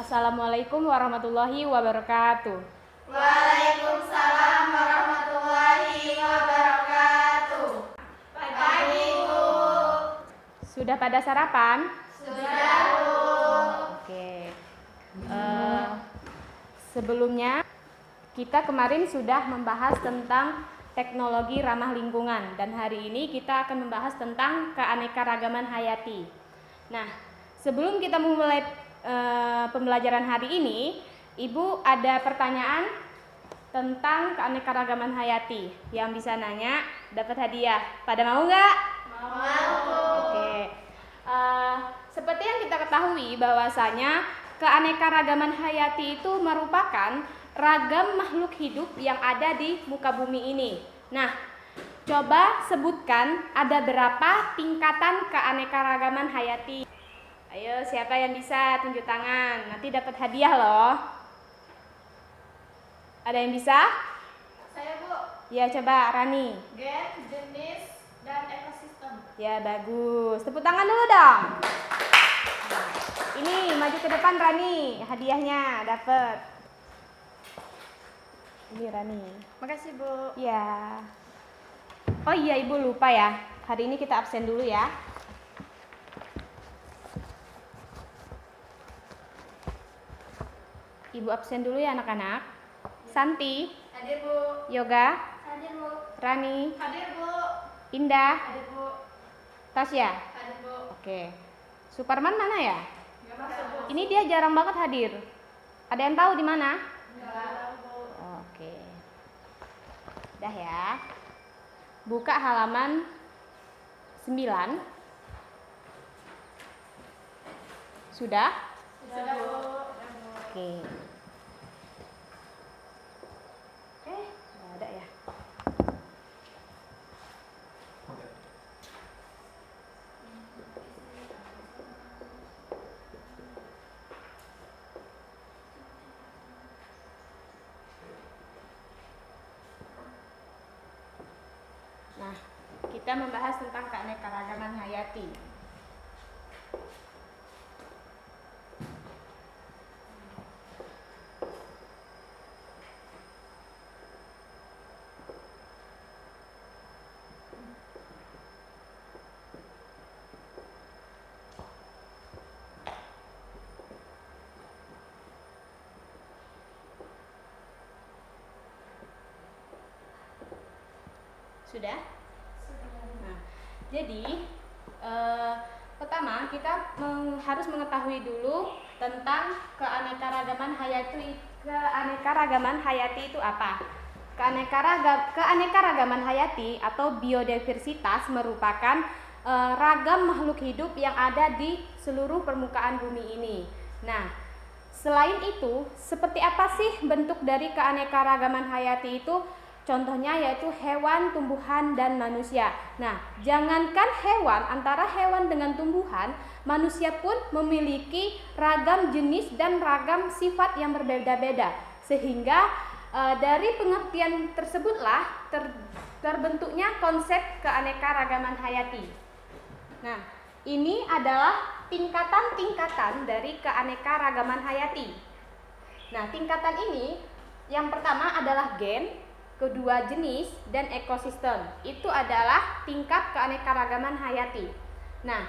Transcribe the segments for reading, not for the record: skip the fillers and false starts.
Assalamualaikum warahmatullahi wabarakatuh. Waalaikumsalam warahmatullahi wabarakatuh. Pagi, Bu. Sudah pada sarapan? Sudah, Bu. Oke. Sebelumnya kita kemarin sudah membahas tentang teknologi ramah lingkungan dan hari ini kita akan membahas tentang keanekaragaman hayati. Nah, sebelum kita memulai pembelajaran hari ini, Ibu ada pertanyaan tentang keanekaragaman hayati. Yang bisa nanya dapat hadiah. Pada mau nggak? Mau. Oke. Seperti yang kita ketahui bahwasanya keanekaragaman hayati itu merupakan ragam makhluk hidup yang ada di muka bumi ini. Nah, coba sebutkan ada berapa tingkatan keanekaragaman hayati. Ayo, siapa yang bisa tunjuk tangan? Nanti dapat hadiah loh. Ada yang bisa? Saya, Bu. Ya, coba Rani. Gen, jenis, dan ekosistem. Ya, bagus. Tepuk tangan dulu dong. Nah, ini maju ke depan Rani. Hadiahnya dapat. Ini Rani. Makasih, Bu. Ya. Oh iya, Ibu lupa ya. Hari ini kita absen dulu ya. Ibu absen dulu ya anak-anak. Santi, Hadir, Bu. Yoga, Hadir, Bu. Rani, Hadir, Bu. Indah, Hadir, Bu. Tasya. Hadir, Bu. Oke. Suparman mana ya? Nggak masuk, Bu. Ini dia jarang banget hadir. Ada yang tahu di mana? Nggak tahu, Bu. Oke. Udah ya. Buka halaman 9. Sudah? Sudah, Bu. Oke. Nggak ada ya. Nah, kita membahas tentang keanekaragaman hayati. Sudah? Nah, jadi pertama kita harus mengetahui dulu tentang keanekaragaman hayati itu apa? Keanekaragaman hayati atau biodiversitas merupakan ragam makhluk hidup yang ada di seluruh permukaan bumi ini. Nah, selain itu, seperti apa sih bentuk dari keanekaragaman hayati itu? Contohnya yaitu hewan, tumbuhan, dan manusia. Nah, jangankan hewan, antara hewan dengan tumbuhan, manusia pun memiliki ragam jenis dan ragam sifat yang berbeda-beda. Sehingga dari pengertian tersebutlah terbentuknya konsep keanekaragaman hayati. Nah, ini adalah tingkatan-tingkatan dari keanekaragaman hayati. Nah, tingkatan ini yang pertama adalah gen, kedua jenis, dan ekosistem. Itu adalah tingkat keanekaragaman hayati. Nah,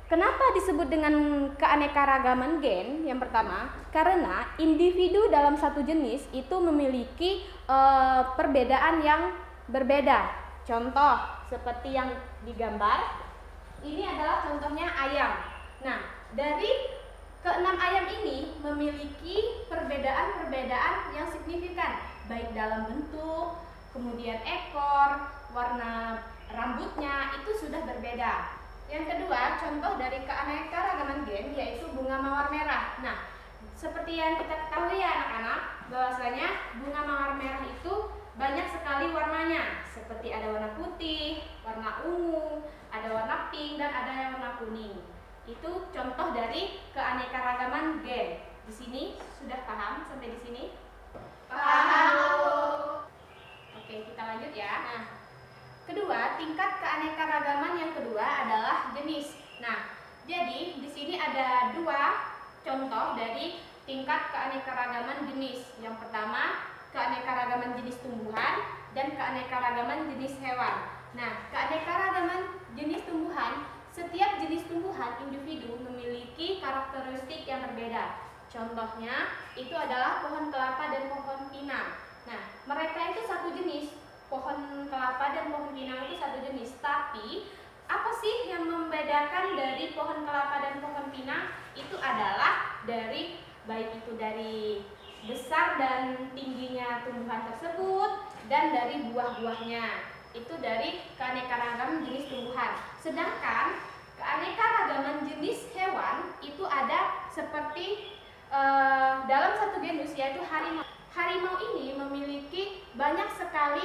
kenapa disebut dengan keanekaragaman gen? Yang pertama, karena individu dalam satu jenis itu memiliki perbedaan yang berbeda. Contoh seperti yang digambar, ini adalah contohnya ayam. Nah, dari keenam ayam ini memiliki perbedaan-perbedaan yang signifikan, baik dalam bentuk, kemudian ekor, warna rambutnya itu sudah berbeda. Yang kedua, contoh dari keanekaragaman gen yaitu bunga mawar merah. Nah, seperti yang kita ketahui ya anak-anak, bahwasanya bunga mawar merah itu banyak sekali warnanya, seperti ada warna putih, warna ungu, ada warna pink, dan ada yang warna kuning. Itu contoh dari keanekaragaman gen. Di sini sudah paham sampai di sini? Paham, Bu. Oke, kita lanjut ya. Nah, kedua, tingkat keanekaragaman yang kedua adalah jenis. Nah, jadi di sini ada dua contoh dari tingkat keanekaragaman jenis. Yang pertama, keanekaragaman jenis tumbuhan dan keanekaragaman jenis hewan. Nah, keanekaragaman jenis tumbuhan, setiap jenis tumbuhan individu memiliki karakteristik yang berbeda. Contohnya itu adalah pohon kelapa dan pohon pinang. Nah, mereka itu satu jenis, pohon kelapa dan pohon pinang itu satu jenis. Tapi apa sih yang membedakan dari pohon kelapa dan pohon pinang? Itu adalah dari baik itu dari besar dan tingginya tumbuhan tersebut dan dari buah-buahnya. Itu dari keanekaragaman jenis tumbuhan. Sedangkan keanekaragaman jenis hewan itu ada seperti dalam satu genus yaitu harimau. Harimau ini memiliki banyak sekali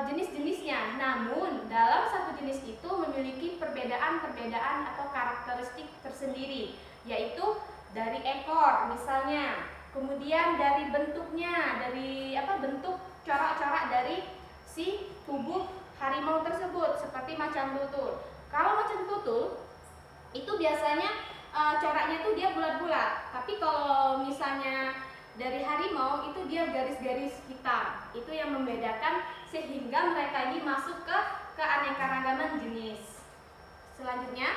jenis-jenisnya. Namun dalam satu jenis itu memiliki perbedaan-perbedaan atau karakteristik tersendiri, yaitu dari ekor misalnya, kemudian dari bentuknya, dari bentuk corak-corak dari si tubuh harimau tersebut seperti macan tutul. Kalau macan tutul itu biasanya coraknya tuh dia bulat-bulat, tapi kalau misalnya dari harimau itu dia garis-garis hitam. Itu yang membedakan sehingga mereka ini masuk ke keanekaragaman jenis. Selanjutnya,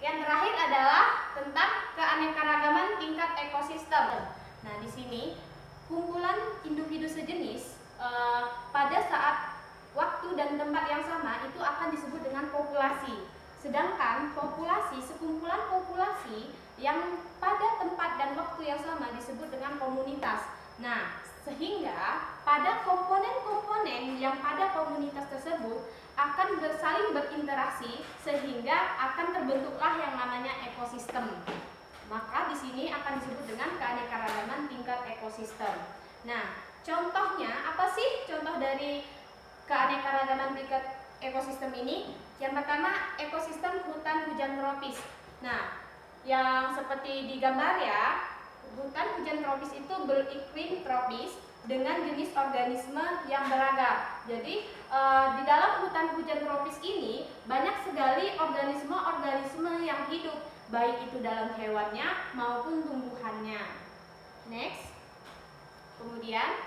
yang terakhir adalah tentang keanekaragaman tingkat ekosistem. Nah, di sini kumpulan individu sejenis pada saat waktu dan tempat yang sama itu akan disebut dengan populasi. Sedangkan populasi, sekumpulan populasi yang pada tempat dan waktu yang sama disebut dengan komunitas. Nah, sehingga pada komponen-komponen yang pada komunitas tersebut akan saling berinteraksi sehingga akan terbentuklah yang namanya ekosistem. Maka di sini akan disebut dengan keanekaragaman tingkat ekosistem. Nah, contohnya apa sih contoh dari keanekaragaman tingkat ekosistem ini? Yang pertama, ekosistem hutan hujan tropis. Nah, yang seperti di gambar ya, hutan hujan tropis itu beriklim tropis dengan jenis organisme yang beragam. Jadi di dalam hutan hujan tropis ini banyak sekali organisme-organisme yang hidup, baik itu dalam hewannya maupun tumbuhannya. Next. Kemudian,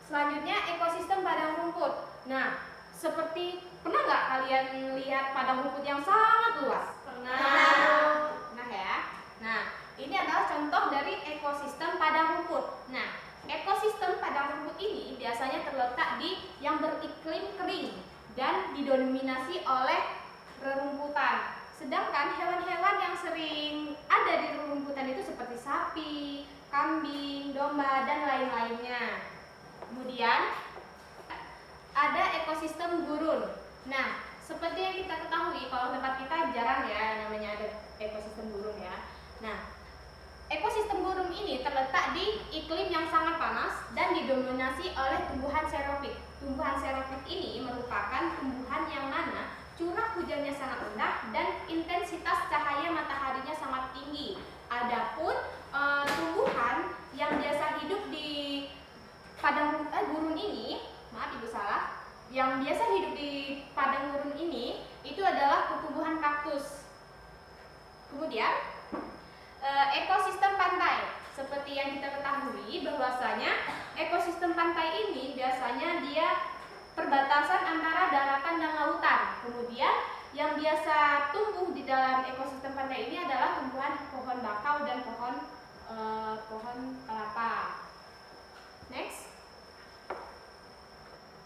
selanjutnya ekosistem padang rumput. Nah, seperti pernah nggak kalian lihat padang rumput yang sangat luas? Pernah ya. Nah, ini adalah contoh dari ekosistem padang rumput. Nah, ekosistem padang rumput ini biasanya terletak di yang beriklim kering dan didominasi oleh rerumputan. Sedangkan hewan-hewan yang sering ada di rerumputan itu seperti sapi, kambing, domba, dan lain-lainnya. Kemudian ada ekosistem gurun. Nah, seperti yang kita ketahui, kalau tempat kita jarang ya namanya ada ekosistem gurun ya. Nah, ekosistem gurun ini terletak di iklim yang sangat panas dan didominasi oleh tumbuhan xerophyt. Tumbuhan xerophyt ini merupakan tumbuhan yang mana curah hujannya sangat rendah dan intensitas cahaya mataharinya sangat tinggi. Adapun tumbuhan yang biasa hidup di padang gurun ini, maaf ibu salah, yang biasa hidup di padang gurun ini itu adalah tumbuhan kaktus. Kemudian ekosistem pantai, seperti yang kita ketahui bahwasanya ekosistem pantai ini biasanya dia perbatasan antara daratan dan lautan. Kemudian yang biasa tumbuh di dalam ekosistem pantai ini adalah tumbuhan pohon bakau dan pohon kelapa. Next.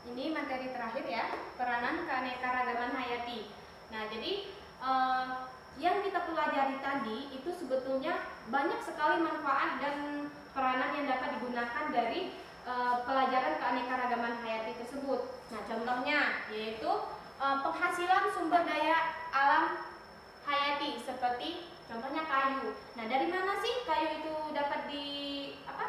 Ini materi terakhir ya, peranan keanekaragaman hayati. Nah, jadi yang kita pelajari tadi itu sebetulnya banyak sekali manfaat dan peranan yang dapat digunakan dari pelajaran keanekaragaman hayati tersebut. Nah, contohnya yaitu penghasilan sumber daya alam hayati seperti contohnya kayu. Nah, dari mana sih kayu itu dapat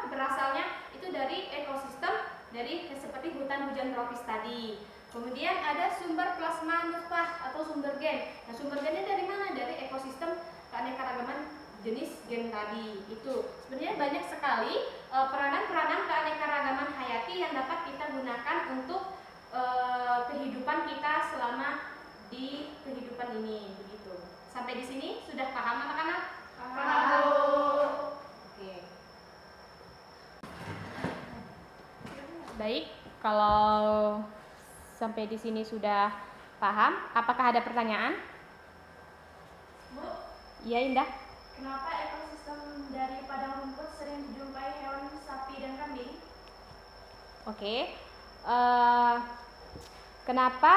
berasalnya? Itu dari ekosistem, dari seperti hutan hujan tropis tadi. Kemudian ada sumber plasma nutfah atau sumber gen. Nah, sumber gennya dari mana? Dari ekosistem keanekaragaman jenis gen tadi. Itu sebenarnya banyak sekali peranan-peranan keanekaragaman hayati yang dapat kita gunakan untuk kehidupan kita selama di kehidupan ini, begitu. Sampai di sini sudah paham anak-anak? Paham, Bu. Oke. Baik, kalau sampai di sini sudah paham, apakah ada pertanyaan? Bu, Iya, Indah. kenapa ekosistem dari padang rumput sering dijumpai hewan sapi dan kambing? Oke. Kenapa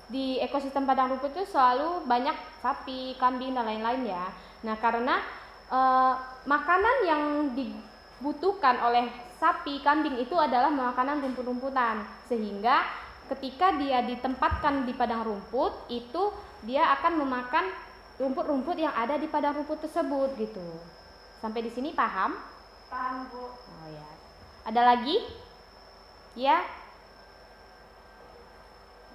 di ekosistem padang rumput itu selalu banyak sapi, kambing dan lain-lain ya? Nah, karena makanan yang dibutuhkan oleh sapi, kambing itu adalah makanan rumput-rumputan, sehingga ketika dia ditempatkan di padang rumput itu dia akan memakan rumput-rumput yang ada di padang rumput tersebut gitu. Sampai di sini paham? Paham, Bu. Oh ya. Ada lagi? Ya,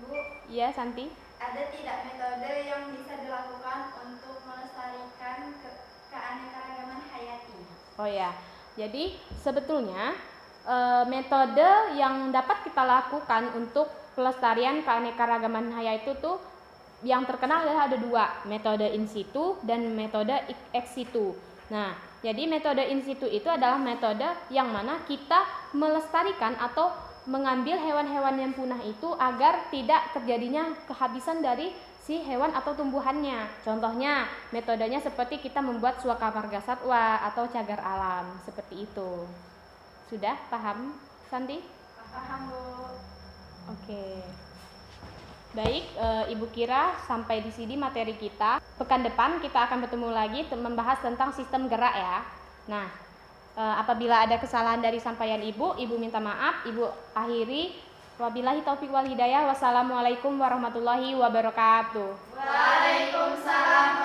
Bu, ya Santi. ada tidak metode yang bisa dilakukan untuk melestarikan keanekaragaman hayati? Oh ya. Jadi sebetulnya metode yang dapat kita lakukan untuk pelestarian keanekaragaman hayati itu tuh yang terkenal adalah ada dua, metode in situ dan metode ex situ. Nah, jadi metode in situ itu adalah metode yang mana kita melestarikan atau mengambil hewan-hewan yang punah itu agar tidak terjadinya kehabisan dari si hewan atau tumbuhannya. Contohnya, metodenya seperti kita membuat suaka marga satwa atau cagar alam, seperti itu. Sudah paham, Santi? Paham, Bu. Oke. Baik, Ibu Kira, sampai di sini materi kita. Pekan depan kita akan bertemu lagi membahas tentang sistem gerak ya. Nah, apabila ada kesalahan dari sampaian Ibu minta maaf. Ibu akhiri. Wabillahi taufiq wal hidayah. Wassalamualaikum warahmatullahi wabarakatuh. Waalaikumsalam